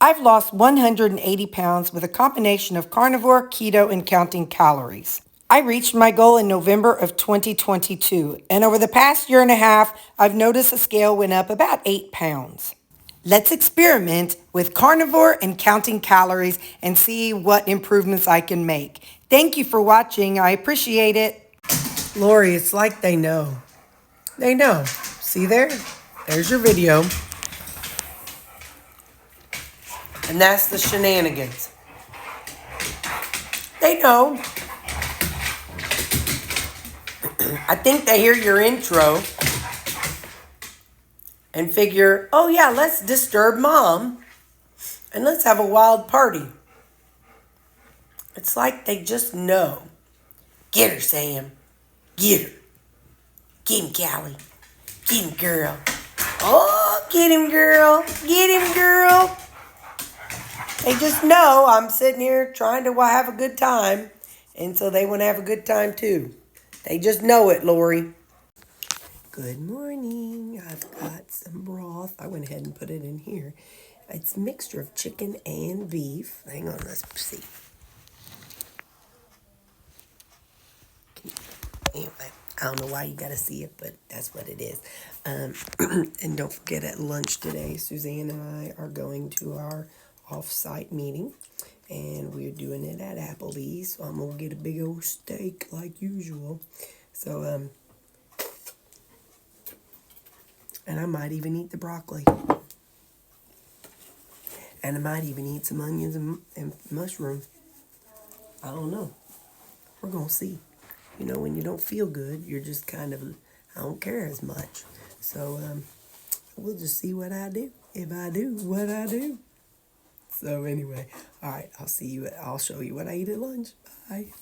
I've lost 180 pounds with a combination of carnivore, keto, and counting calories. I reached my goal in November of 2022, and over the past year and a half, I've noticed the scale went up about 8 pounds. Let's experiment with carnivore and counting calories and see what improvements I can make. Thank you for watching. I appreciate it. Lori, it's like they know. They know. See there? There's your video. And that's the shenanigans. They know. I think they hear your intro and figure, oh yeah, let's disturb mom and let's have a wild party. It's like they just know. Get her, Sam. Get her. Get him, Callie. Get him, girl. Oh, get him, girl. Get him, girl. They just know I'm sitting here trying to have a good time, and so they want to have a good time too. They just know it, Lori. Good morning. I've got some broth. I went ahead and put it in here. It's a mixture of chicken and beef. Hang on, let's see. Anyway, I don't know why you got to see it, but that's what it is. And don't forget, at lunch today, Suzanne and I are going to our off-site meeting, and we're doing it at Applebee's. So I'm gonna get a big old steak like usual. So and I might even eat the broccoli, and I might even eat some onions and mushrooms. I don't know. We're gonna see. You know, when you don't feel good, you're just kind of, I don't care as much. So we'll just see what I do. If I do what I do. So anyway, all right, I'll show you what I eat at lunch. Bye.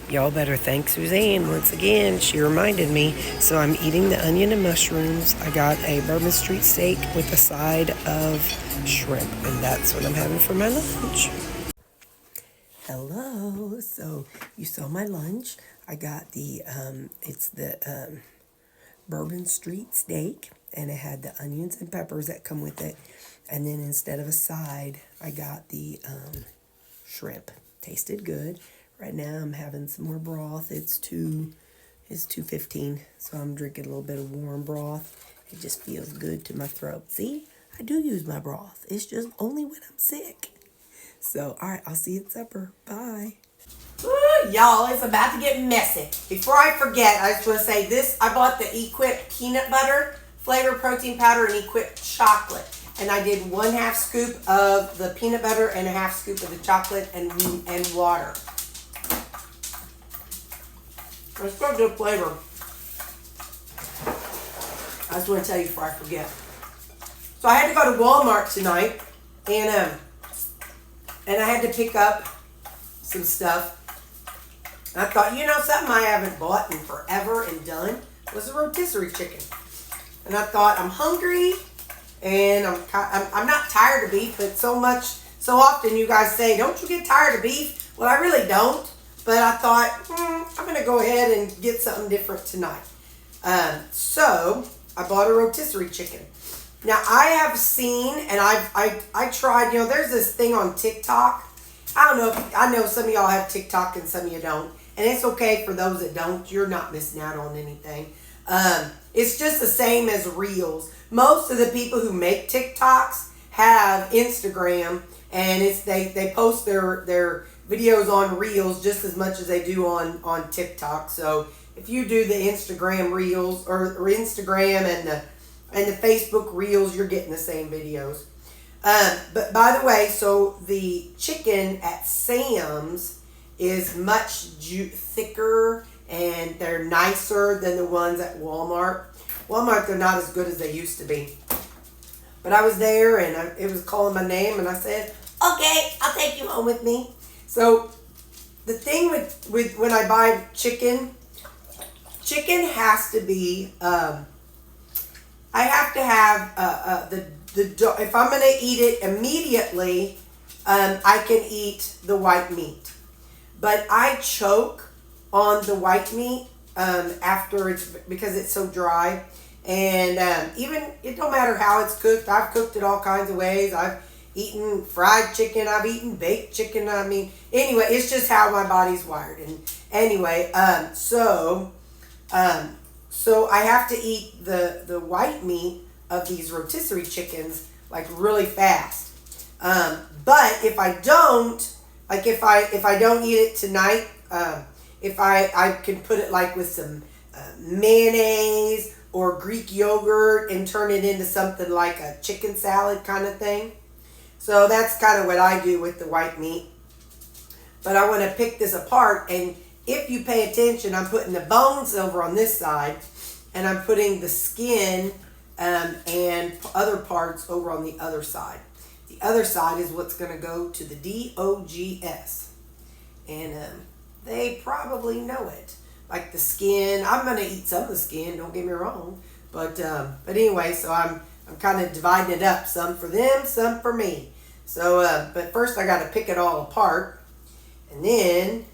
Y'all better thank Suzanne once again. She reminded me. So I'm eating the onion and mushrooms. I got a Bourbon Street steak with a side of shrimp, and that's what I'm having for my lunch. Hello. So you saw my lunch. I got the, it's the Bourbon Street steak, and it had the onions and peppers that come with it. And then instead of a side, I got the shrimp. Tasted good. Right now I'm having some more broth. It's 2:15, so I'm drinking a little bit of warm broth. It just feels good to my throat. See, I do use my broth. It's just only when I'm sick. So, all right, I'll see you at supper. Bye. Ooh, y'all, it's about to get messy. Before I forget, I just want to say this. I bought the Equip peanut butter, flavor protein powder, and Equip chocolate. And I did 1/2 scoop of the peanut butter and 1/2 scoop of the chocolate and water. It's got good flavor. I just want to tell you before I forget. So I had to go to Walmart tonight, and I had to pick up some stuff. And I thought, you know, something I haven't bought in forever and done was a rotisserie chicken. And I thought, I'm hungry. And I'm not tired of beef, but so often you guys say, don't you get tired of beef? Well, I really don't. But I thought, I'm going to go ahead and get something different tonight. So I bought a rotisserie chicken. Now I have seen, and I tried, you know, there's this thing on TikTok. I know some of y'all have TikTok and some of you don't. And it's okay for those that don't. You're not missing out on anything. It's just the same as Reels. Most of the people who make TikToks have Instagram, and they post their videos on Reels just as much as they do on TikTok. So if you do the Instagram Reels or Instagram and the Facebook Reels, you're getting the same videos. But by the way, so the chicken at Sam's is much thicker, and they're nicer than the ones at Walmart. Walmart, they're not as good as they used to be. But I was there, and it was calling my name, and I said, okay, I'll take you home with me. So the thing with when I buy chicken has to be, I have to have if I'm going to eat it immediately, I can eat the white meat. But I choke on the white meat after because it's so dry. And even, it don't matter how it's cooked. I've cooked it all kinds of ways. eaten fried chicken. I've eaten baked chicken. I mean, anyway, it's just how my body's wired. And anyway, so I have to eat the white meat of these rotisserie chickens like really fast. But if I don't, like if I don't eat it tonight, if I can put it like with some mayonnaise or Greek yogurt and turn it into something like a chicken salad kind of thing. So that's kind of what I do with the white meat. But I want to pick this apart, and if you pay attention, I'm putting the bones over on this side, and I'm putting the skin and other parts over on the other side. The other side is what's going to go to the DOGS. And they probably know it. Like the skin, I'm going to eat some of the skin, don't get me wrong. But anyway, so I'm kind of dividing it up. Some for them, some for me. So, but first I got to pick it all apart. And then,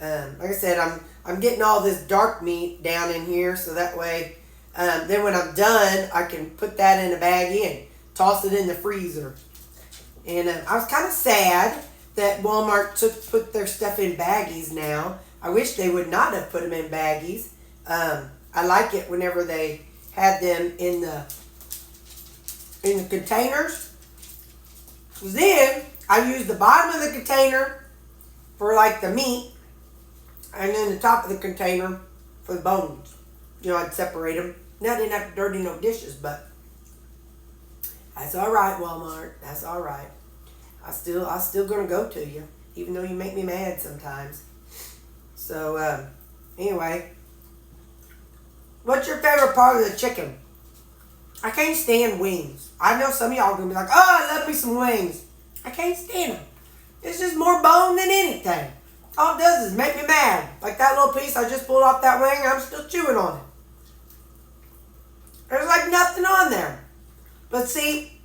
like I said, I'm getting all this dark meat down in here. So that way, then when I'm done, I can put that in a baggie and toss it in the freezer. And I was kind of sad that Walmart put their stuff in baggies now. I wish they would not have put them in baggies. I like it whenever they had them in the containers. Then I use the bottom of the container for like the meat, and then the top of the container for the bones. You know, I'd separate them. Now I didn't have to dirty no dishes, but that's all right, Walmart. That's all right. I still gonna go to you, even though you make me mad sometimes. So anyway, what's your favorite part of the chicken? I can't stand wings. I know some of y'all are gonna be like, oh, I love me some wings. I can't stand them. It's just more bone than anything. All it does is make me mad. Like that little piece I just pulled off that wing, I'm still chewing on it. There's like nothing on there. But see,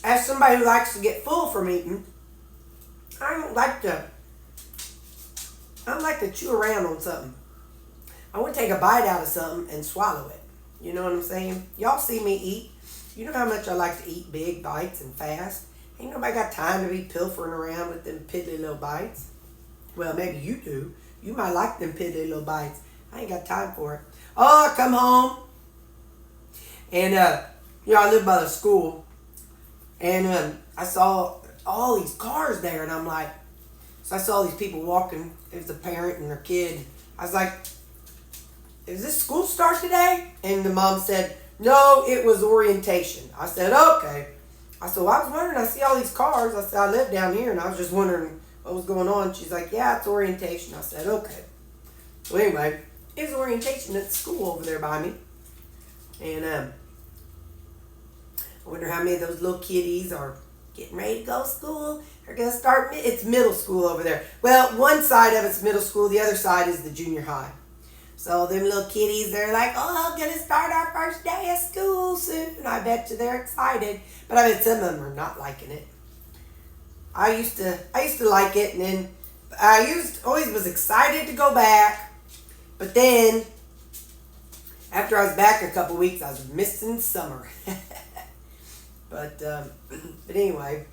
as somebody who likes to get full from eating, I don't like to chew around on something. I want to take a bite out of something and swallow it. You know what I'm saying? Y'all see me eat. You know how much I like to eat big bites and fast. Ain't nobody got time to be pilfering around with them piddly little bites. Well, maybe you do. You might like them piddly little bites. I ain't got time for it. Oh, I come home. And, you know, I live by the school. And I saw all these cars there. And I'm like, so I saw these people walking. It was a parent and their kid. I was like, is this school start today? And the mom said, no, it was orientation. I said, okay. I said, well, I was wondering, I see all these cars. I said, I live down here, and I was just wondering what was going on. She's like, yeah, it's orientation. I said, okay. So anyway, it was orientation at the school over there by me. And I wonder how many of those little kiddies are getting ready to go to school. They're going to start, it's middle school over there. Well, one side of it's middle school, the other side is the junior high. So them little kiddies, they're like, oh, I'm going to start our first day of school soon. I bet you they're excited. But I bet some of them are not liking it. I used to like it, and then always was excited to go back. But then, after I was back a couple weeks, I was missing summer. But anyway,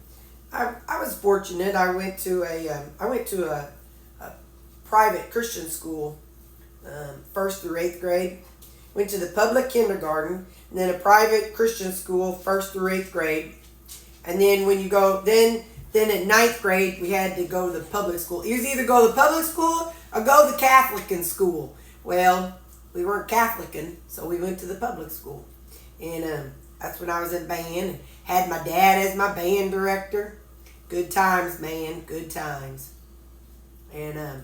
I was fortunate. I went to a private Christian school. 1st through 8th grade. Went to the public kindergarten, and then a private Christian school 1st through 8th grade. And then when you go, then at 9th grade, we had to go to the public school. You either go to the public school or go to the Catholic school. Well, we weren't Catholic, so we went to the public school. And that's when I was in band and had my dad as my band director. Good times, man, good times. And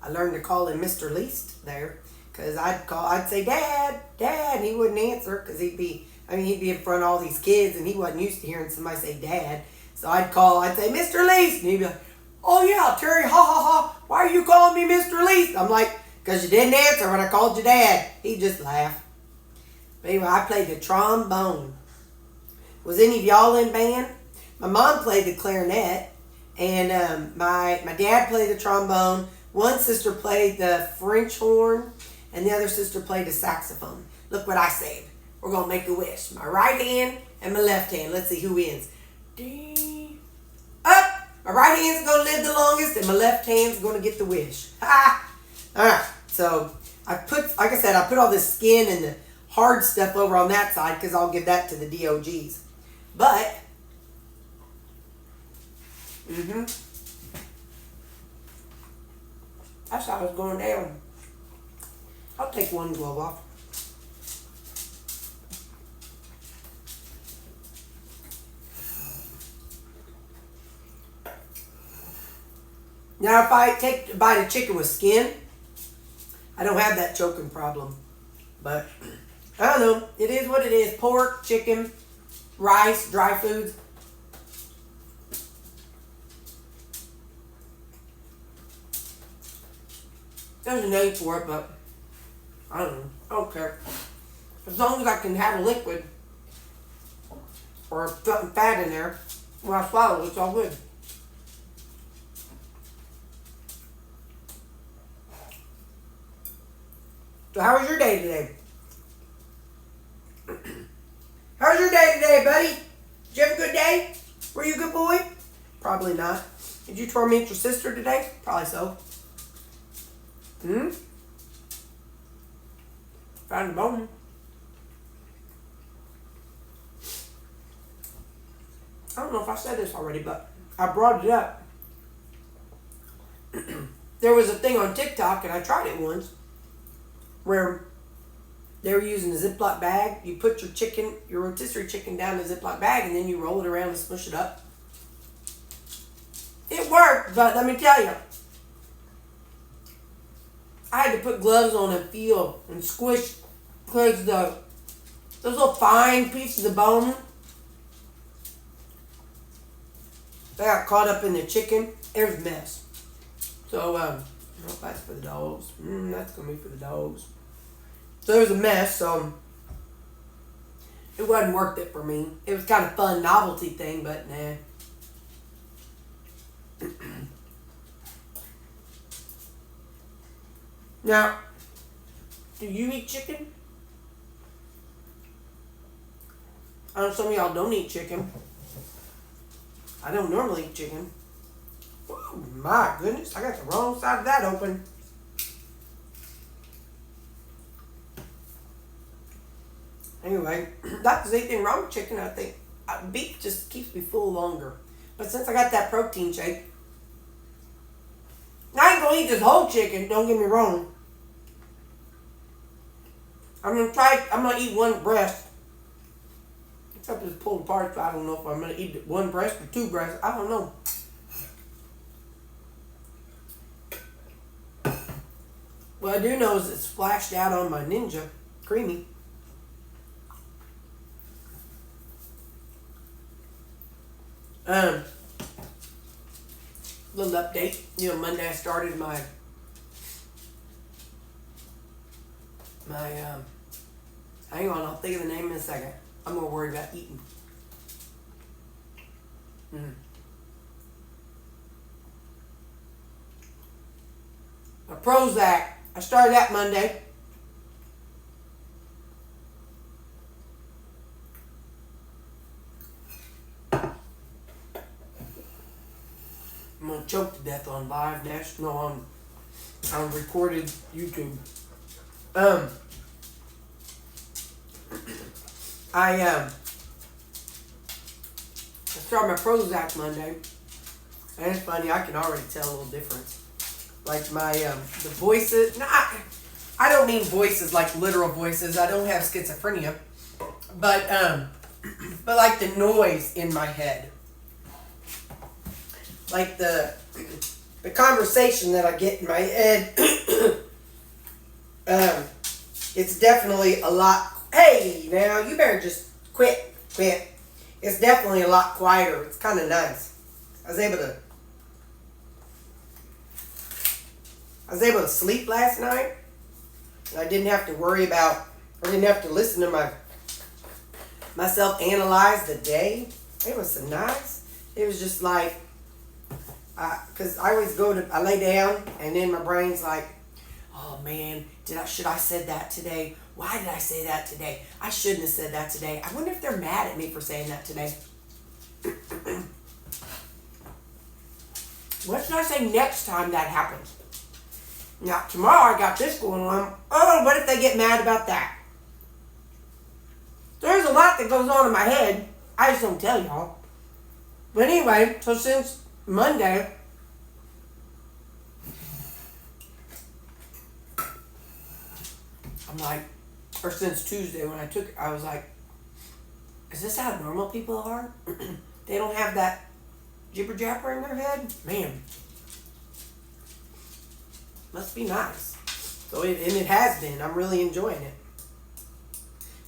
I learned to call him Mr. Leist there, because I'd say, Dad, and he wouldn't answer, because he'd be in front of all these kids, and he wasn't used to hearing somebody say Dad. So I'd say, Mr. Leist, and he'd be like, oh yeah, Terry, ha ha ha, why are you calling me Mr. Leist? I'm like, because you didn't answer when I called you Dad. He'd just laugh. But anyway, I played the trombone. Was any of y'all in band? My mom played the clarinet, and my dad played the trombone. One sister played the French horn, and the other sister played the saxophone. Look what I said. We're going to make a wish. My right hand and my left hand. Let's see who wins. Ding. My right hand's gonna live the longest, and my left hand's gonna get the wish. Ha! All right. So I put, like I said, I put all this skin and the hard stuff over on that side because I'll give that to the DOGs. But, that's how it's going down. I'll take one glove off. Now, if I take a bite of chicken with skin, I don't have that choking problem. But, I don't know. It is what it is. Pork, chicken, rice, dry foods. There's a name for it, but I don't know. I don't care. As long as I can have a liquid or something fat in there when I swallow it, it's all good. So how was your day today? How was your day today, buddy? Did you have a good day? Were you a good boy? Probably not. Did you torment your sister today? Probably so. Found a bone. I don't know if I said this already, but I brought it up. There was a thing on TikTok, and I tried it once, where they were using a Ziploc bag. You put your chicken, your rotisserie chicken down in a Ziploc bag, and then you roll it around and smush it up. It worked, but let me tell you, I had to put gloves on and feel and squish because those little fine pieces of bone, they got caught up in the chicken. It was a mess. So, I hope that's for the dogs. That's going to be for the dogs. So it was a mess, so it wasn't worth it for me. It was kind of fun novelty thing, but nah. Now, do you eat chicken? I know some of y'all don't eat chicken. I don't normally eat chicken. Oh my goodness, I got the wrong side of that open. Anyway, not that there's anything wrong with chicken. I think beef just keeps me full longer. But since I got that protein shake, I ain't gonna eat this whole chicken, don't get me wrong. I'm gonna eat one breast. Except it's pulled apart, so I don't know if I'm gonna eat one breast or two breasts. I don't know. What I do know is it's splashed out on my Ninja Creamy. Little update. Monday I started my hang on, I'll think of the name in a second. I'm more worried about eating. My Prozac. I started that Monday. I'm gonna choke to death on live national on recorded YouTube. I started my Prozac Monday, and it's funny. I can already tell a little difference. Like my the voices. No, I don't mean voices like literal voices. I don't have schizophrenia, but like the noise in my head. Like the conversation that I get in my head, it's definitely a lot. Hey, now you better just quit. It's definitely a lot quieter. It's kind of nice. I was able to sleep last night. And I didn't have to worry about, or didn't have to listen to myself analyze the day. It was so nice. It was just like, because I always I lay down and then my brain's like, oh man, should I said that today? Why did I say that today? I shouldn't have said that today. I wonder if they're mad at me for saying that today. what should I say next time that happens? Now, tomorrow I got this going on. Oh, what if they get mad about that? There's a lot that goes on in my head. I just don't tell y'all. But anyway, so since Monday, I'm like, or since Tuesday when I took it, I was like, is this how normal people are? They don't have that jibber jabber in their head? Man. Must be nice. So it has been. I'm really enjoying it.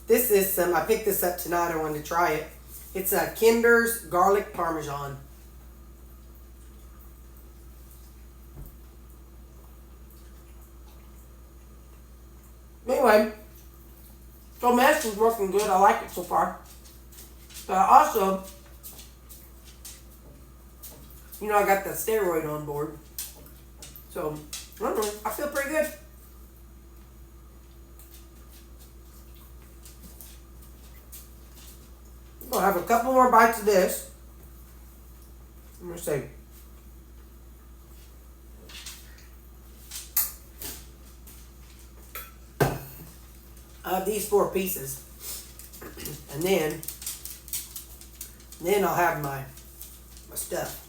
This is some, I picked this up tonight. I wanted to try it. It's a Kinder's Garlic Parmesan. Anyway, so mesh is working good. I like it so far. But also, you know, I got that steroid on board. So, I don't know, I feel pretty good. I'm going to have a couple more bites of this. I'm going to say, these 4 pieces. And then I'll have my stuff.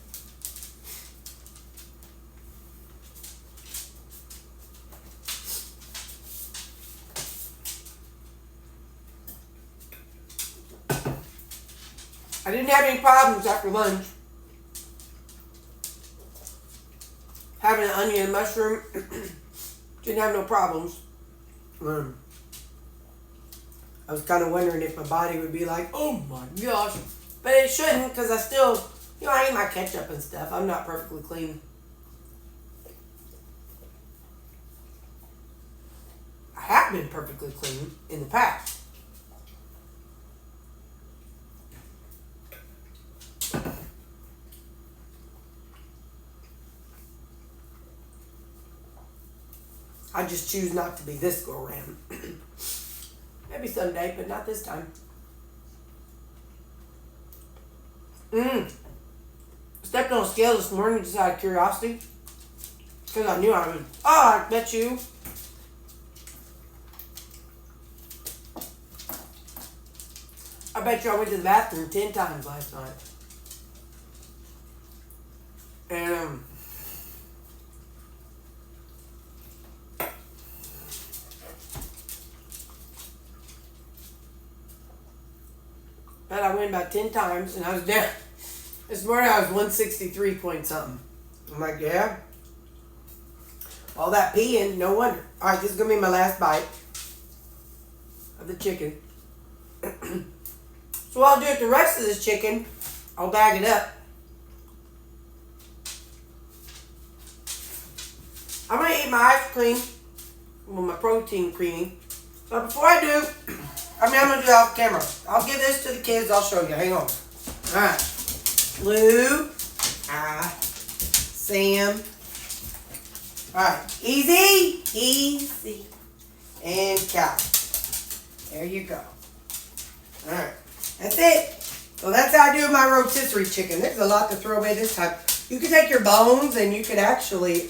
I didn't have any problems after lunch. Having an onion and mushroom, didn't have no problems. I was kind of wondering if my body would be like, oh my gosh. But it shouldn't, because I still, you know, I eat my ketchup and stuff. I'm not perfectly clean. I have been perfectly clean in the past. I just choose not to be this go around. Maybe someday, but not this time. Stepped on a scale this morning just out of curiosity. Because I knew I would. Oh, I bet you. I bet you I went to the bathroom 10 times last night. And, but I went about 10 times and I was down. This morning I was 163 point something. I'm like, yeah. All that peeing, no wonder. Alright, this is going to be my last bite of the chicken. So what I'll do with the rest of this chicken, I'll bag it up. I'm going to eat my ice cream with my protein creamy. But before I do, I'm going to do it off camera. I'll give this to the kids. I'll show you. Hang on. Alright. Lou. Sam. Alright. Easy. Easy. And Cal. There you go. Alright. That's it. So that's how I do my rotisserie chicken. There's a lot to throw away this time. You could take your bones and you could actually,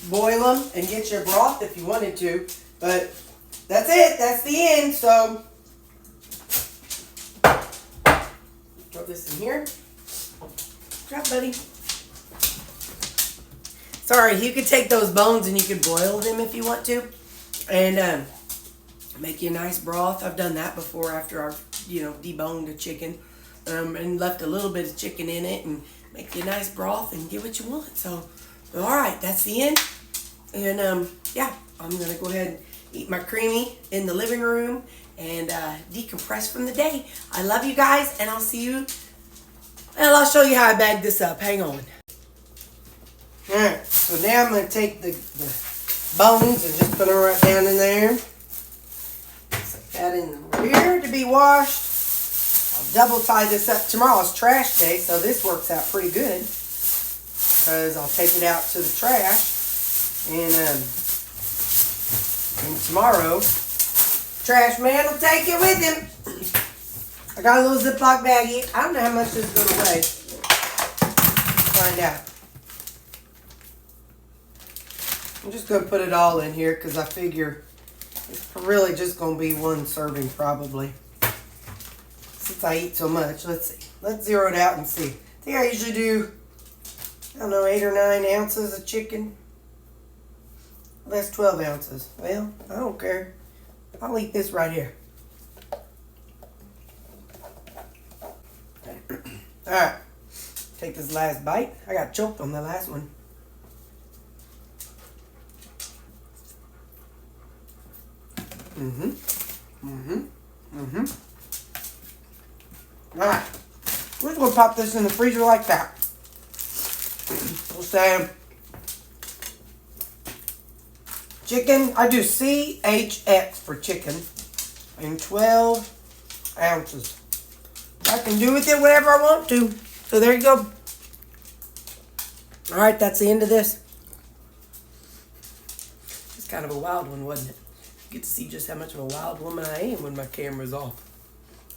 boil them and get your broth if you wanted to. But that's it. That's the end. So throw this in here. Grab, buddy. Sorry, you could take those bones and you could boil them if you want to. And make you a nice broth. I've done that before after I've, deboned a chicken. And left a little bit of chicken in it and make you a nice broth and get what you want. So, alright, that's the end. And, yeah, I'm going to go ahead and eat my creamy in the living room and decompress from the day. I love you guys, and I'll see you. And I'll show you how I bag this up. Hang on. Alright, so now I'm going to take the bones and just put them right down in there. Set that in here to be washed. I'll double tie this up. Tomorrow's trash day, so this works out pretty good. Because I'll take it out to the trash. And tomorrow, trash man will take it with him. I got a little Ziploc baggie. I don't know how much this is going to weigh. find out. I'm just going to put it all in here because I figure it's really just going to be one serving probably. Since I eat so much. Let's see. Let's zero it out and see. I think I usually do, I don't know, 8 or 9 ounces of chicken. Well, that's 12 ounces. Well, I don't care. I'll eat this right here. Alright. Take this last bite. I got choked on the last one. Alright. We're just going to pop this in the freezer like that. We'll say chicken. I do CHX for chicken. And 12 ounces. I can do with it whatever I want to. So there you go. Alright, that's the end of this. It's kind of a wild one, wasn't it? You get to see just how much of a wild woman I am when my camera's off.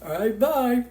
Alright, bye.